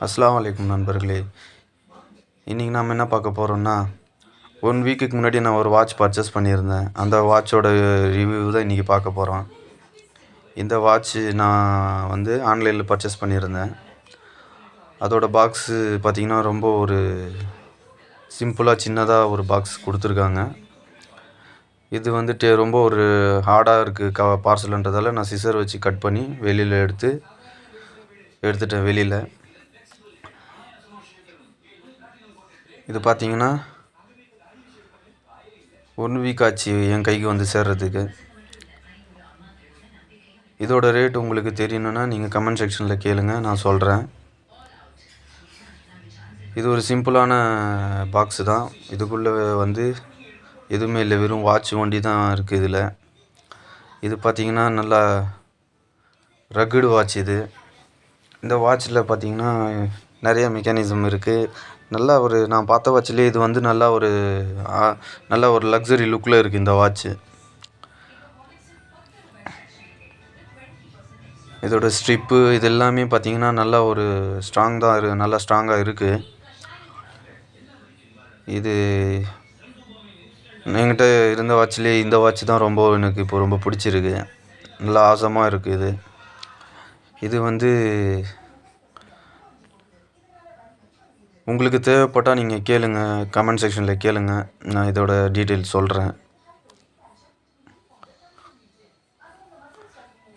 அஸ்ஸலாமு அலைக்கும் நண்பர்களே. இன்றைக்கி நாம் என்ன பார்க்க போகிறோம்னா, 1 வீக்குக்கு முன்னாடி நான் ஒரு வாட்ச் பர்ச்சேஸ் பண்ணியிருந்தேன். அந்த வாட்சோட ரிவ்யூ தான் இன்றைக்கி பார்க்க போகிறோம். இந்த வாட்ச்சு நான் ஆன்லைனில் பர்ச்சேஸ் பண்ணியிருந்தேன். அதோட பாக்ஸு பார்த்திங்கன்னா ரொம்ப ஒரு சிம்பிளாக சின்னதாக ஒரு பாக்ஸ் கொடுத்துருக்காங்க. இது ரொம்ப ஒரு ஹார்டாக இருக்குது பார்சல்ன்றதால நான் சிசர் வச்சு கட் பண்ணி வெளியில் எடுத்துட்டேன் வெளியில். இது பார்த்திங்கன்னா 1 வீக் ஆச்சு என் கைக்கு சேர்றதுக்கு. இதோட ரேட் உங்களுக்கு தெரியணுன்னா நீங்கள் கமெண்ட் செக்ஷனில் கேளுங்க, நான் சொல்கிறேன். இது ஒரு சிம்பிளான பாக்ஸு தான். இதுக்குள்ளே எதுவுமே இல்லை, வெறும் வாட்ச் ஒண்டி தான் இருக்குது இதில். இது பார்த்திங்கன்னா நல்லா ரக்குடு வாட்ச் இது. இந்த வாட்சில் பார்த்திங்கன்னா நிறைய மெக்கானிசம் இருக்குது. நான் பார்த்த வாட்சிலே இது நல்ல ஒரு லக்ஸரி லுக்கில் இருக்குது இந்த வாட்ச்சு. இதோட ஸ்ட்ரிப்பு இது எல்லாமே பார்த்திங்கன்னா நல்லா ஒரு நல்லா ஸ்ட்ராங்காக இருக்குது. இது என்கிட்ட இருந்த வாட்சிலே இந்த வாட்ச் தான் எனக்கு இப்போ ரொம்ப பிடிச்சிருக்கு. நல்லா ஆசமாக இருக்குது இது. உங்களுக்கு தேவைப்பட்டால் நீங்கள் கேளுங்க, கமெண்ட் செக்ஷனில் கேளுங்க, நான் இதோட டீட்டெயில்ஸ் சொல்கிறேன்.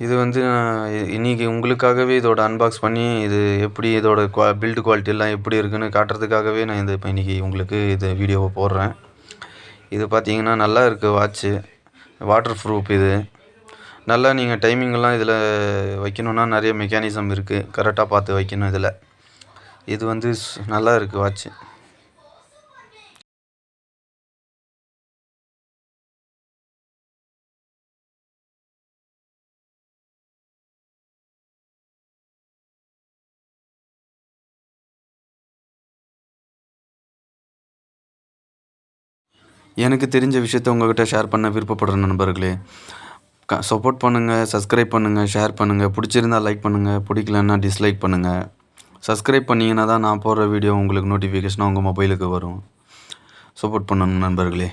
இது நான் இன்றைக்கி உங்களுக்காகவே இதோட அன்பாக்ஸ் பண்ணி இது எப்படி இதோட பில்டு குவாலிட்டி எல்லாம் எப்படி இருக்குன்னு காட்டுறதுக்காகவே நான் இப்போ இன்றைக்கி உங்களுக்கு இது வீடியோவை போடுறேன். இது பார்த்திங்கன்னா நல்லா இருக்குது வாட்ச்சு, வாட்டர் ப்ரூஃப். இது நல்லா நீங்கள் டைமிங்கெல்லாம் இதில் வைக்கணுன்னா நிறைய மெக்கானிசம் இருக்குது, கரெக்டாக பார்த்து வைக்கணும் இதில். இது நல்லா இருக்குது வாட்ச்சு. எனக்கு தெரிஞ்ச விஷயத்த உங்கள்கிட்ட ஷேர் பண்ண விருப்பப்படுற நண்பர்களே, சப்போர்ட் பண்ணுங்கள், சப்ஸ்கிரைப் பண்ணுங்கள், ஷேர் பண்ணுங்கள். பிடிச்சிருந்தால் லைக் பண்ணுங்கள், பிடிக்கலன்னா டிஸ்லைக் பண்ணுங்கள். சப்ஸ்கிரைப் பண்ணிங்கன்னா தான் நான் போடுற வீடியோ உங்களுக்கு நோட்டிஃபிகேஷனாக உங்கள் மொபைலுக்கு வரும். சப்போர்ட் பண்ணணும் நண்பர்களே.